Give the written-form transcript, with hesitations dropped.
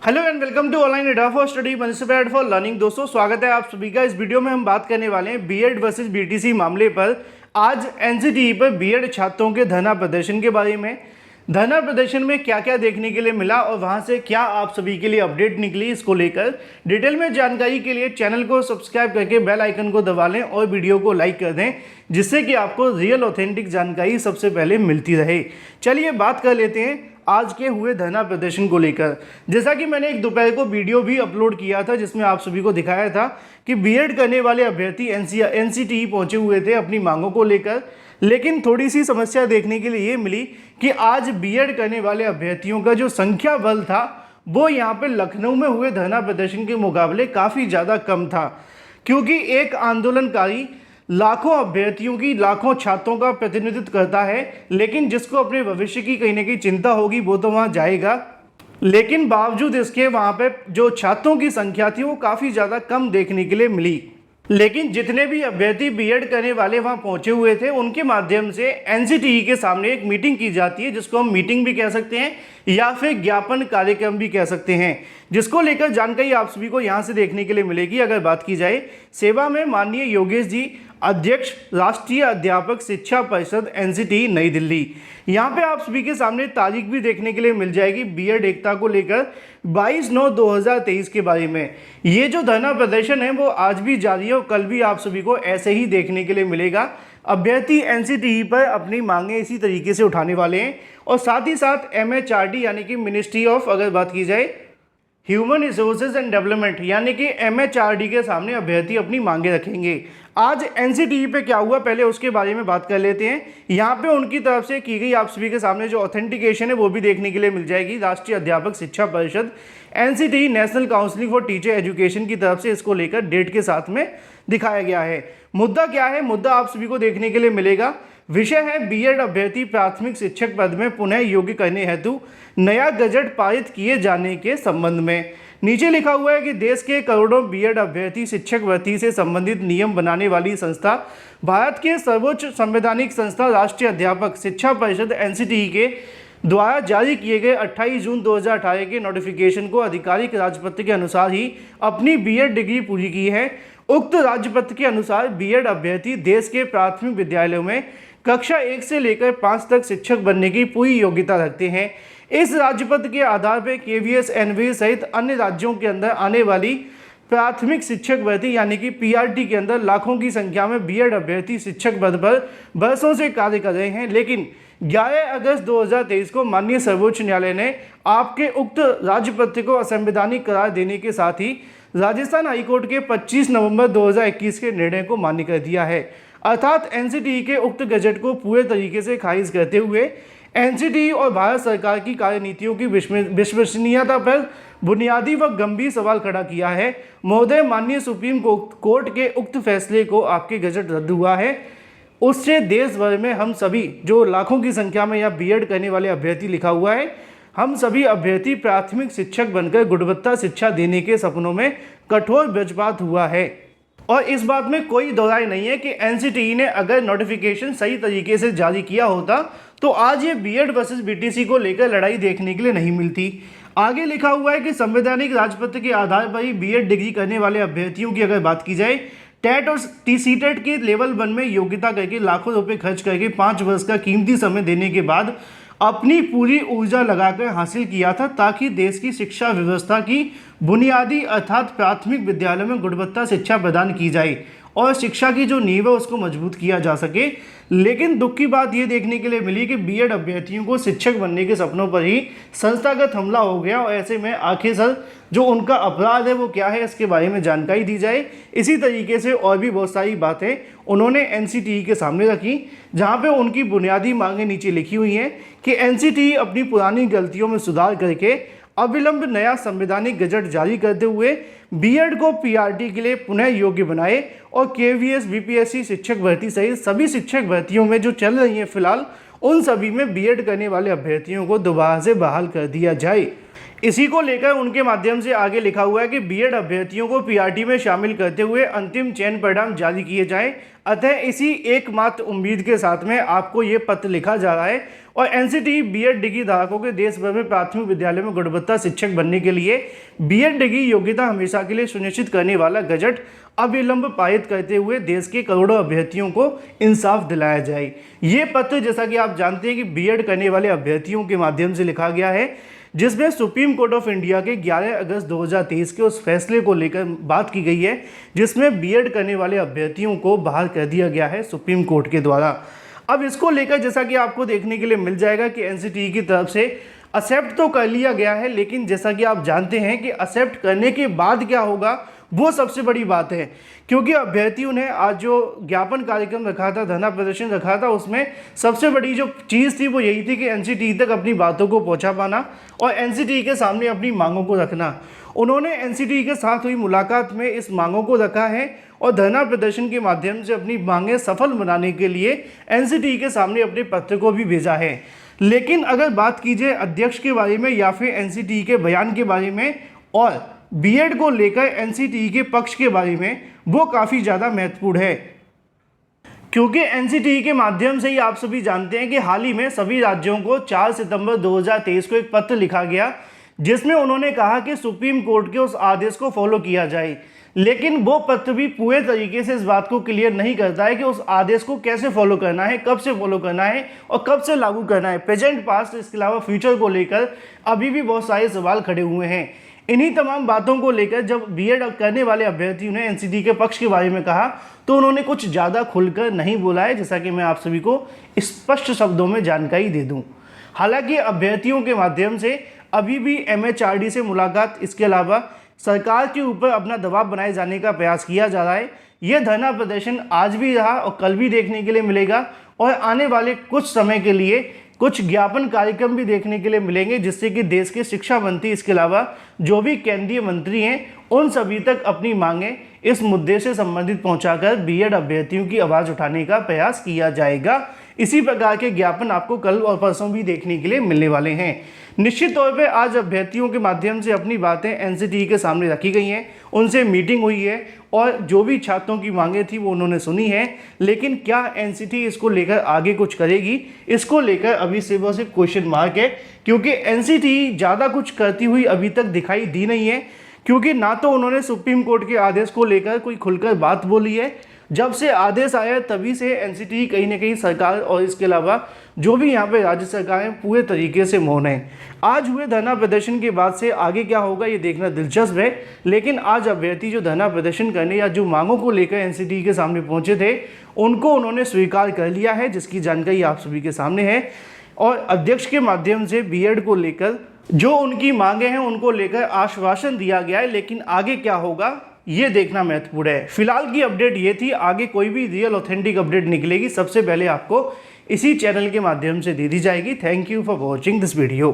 Hello and welcome to online एडा for study prepared for learning. दोस्तों स्वागत है आप सभी का। इस वीडियो में हम बात करने वाले हैं बीएड वर्सेस बीटीसी मामले पर। आज एनसीटीई पर बीएड छात्रों के धरना प्रदर्शन के बारे में, धरना प्रदर्शन में क्या क्या देखने के लिए मिला और वहां से क्या आप सभी के लिए अपडेट निकली, इसको लेकर डिटेल में जानकारी के लिए चैनल को सब्सक्राइब करके बेल आइकन को दबा लें और वीडियो को लाइक कर दें, जिससे कि आपको रियल ऑथेंटिक जानकारी सबसे पहले मिलती रहे। चलिए बात कर लेते हैं आज के हुए धरना प्रदर्शन को लेकर। जैसा कि मैंने एक दोपहर को वीडियो भी अपलोड किया था जिसमें आप सभी को दिखाया था कि बीएड करने वाले अभ्यर्थी एनसीटीई पहुंचे हुए थे अपनी मांगों को लेकर, लेकिन थोड़ी सी समस्या देखने के लिए ये मिली कि आज बीएड करने वाले अभ्यर्थियों का जो संख्या बल था वो यहाँ पे लखनऊ में हुए धरना प्रदर्शन के मुकाबले काफ़ी ज़्यादा कम था, क्योंकि एक आंदोलनकारी लाखों अभ्यर्थियों की, लाखों छात्रों का प्रतिनिधित्व करता है, लेकिन जिसको अपने भविष्य की कहीं ना कहीं चिंता होगी वो तो वहाँ जाएगा। लेकिन बावजूद इसके वहाँ पे जो छात्रों की संख्या थी वो काफ़ी ज़्यादा कम देखने के लिए मिली। लेकिन जितने भी अभ्यर्थी बीएड करने वाले वहाँ पहुँचे हुए थे उनके माध्यम से एनसीटीई के सामने एक मीटिंग की जाती है, जिसको हम मीटिंग भी कह सकते हैं या फिर ज्ञापन कार्यक्रम भी कह सकते हैं, जिसको लेकर जानकारी आप सभी को यहाँ से देखने के लिए मिलेगी। अगर बात की जाए सेवा में माननीय योगेश जी, अध्यक्ष राष्ट्रीय अध्यापक शिक्षा परिषद एनसीटीई नई दिल्ली, यहाँ पे आप सभी के सामने तारीख भी देखने के लिए मिल जाएगी बीएड एकता को लेकर 22/9/2023 के बारे में। ये जो धरना प्रदर्शन है वो आज भी जारी है और कल भी आप सभी को ऐसे ही देखने के लिए मिलेगा। अभ्यर्थी एनसीटीई पर अपनी मांगें इसी तरीके से उठाने वाले हैं और साथ ही साथ एमएचआरडी यानी कि मिनिस्ट्री ऑफ, अगर बात की जाए ह्यूमन रिसोर्सेज एंड डेवलपमेंट यानी कि एमएचआरडी के सामने अभ्यर्थी अपनी मांगे रखेंगे। आज एनसीटीई पे क्या हुआ पहले उसके बारे में बात कर लेते हैं। यहाँ पे उनकी तरफ से की गई आप सभी के सामने जो ऑथेंटिकेशन है वो भी देखने के लिए मिल जाएगी। राष्ट्रीय अध्यापक शिक्षा परिषद NCTE national counselling for teacher education की तरफ से इसको लेकर डेट के साथ में दिखाया गया है। मुद्दा क्या है, मुद्दा आप सभी को देखने के लिए मिलेगा। विषय है बीएड अभ्यर्थी प्राथमिक शिक्षक पद में पुनः योग्य करने हेतु नया गजट पारित किए जाने के संबंध में। नीचे लिखा हुआ है कि देश के करोड़ों बीएड अभ्यर्थी शिक्षक भर्ती से संबंधित नियम बनाने वाली संस्था भारत के सर्वोच्च संवैधानिक संस्था राष्ट्रीय अध्यापक शिक्षा परिषद एनसीटीई के द्वारा जारी किए गए 28 जून 2018 के नोटिफिकेशन को आधिकारिक राजपत्र के अनुसार ही अपनी बीएड डिग्री पूरी की है। उक्त राजपत्र के अनुसार बीएड अभ्यर्थी देश के प्राथमिक विद्यालयों में कक्षा 1 से लेकर 5 तक शिक्षक बनने की पूरी योग्यता रखते हैं। इस राज्यपत्र के आधार पर केवीएस, एनवीएस सहित अन्य राज्यों के अंदर आने वाली प्राथमिक शिक्षक भर्ती यानी कि पीआरटी के अंदर लाखों की संख्या में बीएड अभ्यर्थी शिक्षक पद पर वर्षों से कार्य कर रहे हैं। लेकिन 11 अगस्त 2023 को माननीय सर्वोच्च न्यायालय ने आपके उक्त राज्यपत्र को असंवैधानिक करार देने के साथ ही राजस्थान हाईकोर्ट के 25 नवंबर 2021 के निर्णय को मान्य कर दिया है। अर्थात एनसीटीई के उक्त गजट को पूरे तरीके से खारिज करते हुए एनसीटीई और भारत सरकार की कार्यनीतियों की विश्वसनीयता पर बुनियादी व गंभीर सवाल खड़ा किया है। महोदय, माननीय सुप्रीम कोर्ट के उक्त फैसले को आपके गजट रद्द हुआ है, उससे देश भर में हम सभी जो लाखों की संख्या में यहाँ बीएड करने वाले अभ्यर्थी लिखा हुआ है, हम सभी अभ्यर्थी प्राथमिक शिक्षक बनकर गुणवत्ता शिक्षा देने के सपनों में कठोर वज्रपात हुआ है। और इस बात में कोई दो राय नहीं है कि एनसीटीई ने अगर नोटिफिकेशन सही तरीके से जारी किया होता तो आज ये बीएड वर्सेस बीटीसी को लेकर लड़ाई देखने के लिए नहीं मिलती। आगे लिखा हुआ है कि संवैधानिक राजपत्र के आधार पर ही बीएड डिग्री करने वाले अभ्यर्थियों की अगर बात की जाए, टेट और सीटेट के लेवल 1 में योग्यता करके लाखों रुपए खर्च करके 5 वर्ष का कीमती समय देने के बाद अपनी पूरी ऊर्जा लगाकर हासिल किया था, ताकि देश की शिक्षा व्यवस्था की बुनियादी अर्थात प्राथमिक विद्यालयों में गुणवत्ता शिक्षा प्रदान की जाए और शिक्षा की जो नींव है उसको मजबूत किया जा सके। लेकिन दुख की बात ये देखने के लिए मिली कि बीएड अभ्यर्थियों को शिक्षक बनने के सपनों पर ही संस्थागत हमला हो गया और ऐसे में आखिर जो उनका अपराध है वो क्या है इसके बारे में जानकारी दी जाए। इसी तरीके से और भी बहुत सारी बातें उन्होंने एनसीटीई के सामने रखी, जहाँ पे उनकी बुनियादी मांगें नीचे लिखी हुई हैं कि एनसीटीई अपनी पुरानी गलतियों में सुधार करके अविलंब नया संवैधानिक गजट जारी करते हुए बीएड को पीआरटी के लिए पुनः योग्य बनाए और केवीएस, बीपीएससी शिक्षक भर्ती सहित सभी शिक्षक भर्तियों में जो चल रही हैं फिलहाल, उन सभी में बीएड करने वाले अभ्यर्थियों को दोबारा से बहाल कर दिया जाए। इसी को लेकर उनके माध्यम से आगे लिखा हुआ है कि बीएड अभ्यर्थियों को पीआरटी में शामिल करते हुए अंतिम चयन परिणाम जारी किए जाएं। अतः इसी एकमात्र उम्मीद के साथ में आपको ये पत्र लिखा जा रहा है और एनसीटी बीएड डिग्री धारकों के देश भर में प्राथमिक विद्यालय में गुणवत्ता शिक्षक बनने के लिए बीएड डिग्री योग्यता हमेशा के लिए सुनिश्चित करने वाला गजट अविलंब पारित करते हुए देश के करोड़ों अभ्यर्थियों को इंसाफ दिलाया जाए। ये पत्र जैसा कि आप जानते हैं कि बीएड करने वाले अभ्यर्थियों के माध्यम से लिखा गया है, जिसमें सुप्रीम कोर्ट ऑफ इंडिया के 11 अगस्त 2023 के उस फैसले को लेकर बात की गई है जिसमें बीएड करने वाले अभ्यर्थियों को बहाल कर दिया गया है सुप्रीम कोर्ट के द्वारा। अब इसको लेकर जैसा कि आपको देखने के लिए मिल जाएगा कि एनसीटी की तरफ से एक्सेप्ट तो कर लिया गया है, लेकिन जैसा कि आप जानते हैं कि एक्सेप्ट करने के बाद क्या होगा वो सबसे बड़ी बात है, क्योंकि अभ्यर्थियों ने आज जो ज्ञापन कार्यक्रम रखा था, धरना प्रदर्शन रखा था, उसमें सबसे बड़ी जो चीज़ थी वो यही थी कि एनसीटी तक अपनी बातों को पहुंचा पाना और एनसीटी के सामने अपनी मांगों को रखना। उन्होंने एनसीटी के साथ हुई मुलाकात में इस मांगों को रखा है और धरना प्रदर्शन के माध्यम से अपनी मांगें सफल बनाने के लिए एनसीटी के सामने अपने पत्र को भी भेजा है। लेकिन अगर बात कीजिए अध्यक्ष के बारे में या फिर एनसीटी के बयान के बारे में और बीएड को लेकर एनसीटी के पक्ष के बारे में, वो काफ़ी ज़्यादा महत्वपूर्ण है, क्योंकि एनसीटी के माध्यम से ही आप सभी जानते हैं कि हाल ही में सभी राज्यों को 4 सितंबर 2023 को एक पत्र लिखा गया जिसमें उन्होंने कहा कि सुप्रीम कोर्ट के उस आदेश को फॉलो किया जाए। लेकिन वो पत्र भी पूरे तरीके से इस बात को क्लियर नहीं करता है कि उस आदेश को कैसे फॉलो करना है, कब से फॉलो करना है और कब से लागू करना है। प्रेजेंट, पास्ट, इसके अलावा फ्यूचर को लेकर अभी भी बहुत सारे सवाल खड़े हुए हैं। इन्हीं तमाम बातों को लेकर जब बीएड करने वाले अभ्यर्थियों ने एनसीटी के पक्ष के बारे में कहा तो उन्होंने कुछ ज़्यादा खुलकर नहीं बोला है, जैसा कि मैं आप सभी को स्पष्ट शब्दों में जानकारी दे दूं। हालांकि अभ्यर्थियों के माध्यम से अभी भी एमएचआरडी से मुलाकात, इसके अलावा सरकार के ऊपर अपना दबाव बनाए जाने का प्रयास किया जा रहा है। यह धरना प्रदर्शन आज भी रहा और कल भी देखने के लिए मिलेगा और आने वाले कुछ समय के लिए कुछ ज्ञापन कार्यक्रम भी देखने के लिए मिलेंगे, जिससे कि देश के शिक्षा मंत्री, इसके अलावा जो भी केंद्रीय मंत्री हैं, उन सभी तक अपनी मांगें इस मुद्दे से संबंधित पहुंचाकर बीएड अभ्यर्थियों की आवाज़ उठाने का प्रयास किया जाएगा। इसी प्रकार के ज्ञापन आपको कल और परसों भी देखने के लिए मिलने वाले हैं। निश्चित तौर पे आज अभ्यर्थियों के माध्यम से अपनी बातें एनसीटी के सामने रखी गई हैं, उनसे मीटिंग हुई है और जो भी छात्रों की मांगें थी वो उन्होंने सुनी है। लेकिन क्या एनसीटी इसको लेकर आगे कुछ करेगी, इसको लेकर अभी सिर्फ और सिर्फ क्वेश्चन मार्क है, क्योंकि एनसीटी ज़्यादा कुछ करती हुई अभी तक दिखाई दी नहीं है। क्योंकि ना तो उन्होंने सुप्रीम कोर्ट के आदेश को लेकर कोई खुलकर बात बोली है, जब से आदेश आया तभी से एनसीटी कहीं ना कहीं सरकार और इसके अलावा जो भी यहाँ पे राज्य सरकारें पूरे तरीके से मौन है। आज हुए धरना प्रदर्शन के बाद से आगे क्या होगा ये देखना दिलचस्प है। लेकिन आज अभ्यर्थी जो धरना प्रदर्शन करने या जो मांगों को लेकर एनसीटी के सामने पहुंचे थे, उनको उन्होंने स्वीकार कर लिया है, जिसकी जानकारी आप सभी के सामने है। और अध्यक्ष के माध्यम से बीएड को लेकर जो उनकी मांगे हैं उनको लेकर आश्वासन दिया गया है। लेकिन आगे क्या होगा ये देखना महत्वपूर्ण है। फिलहाल की अपडेट ये थी, आगे कोई भी रियल ऑथेंटिक अपडेट निकलेगी सबसे पहले आपको इसी चैनल के माध्यम से दे दी जाएगी। Thank you for watching this video.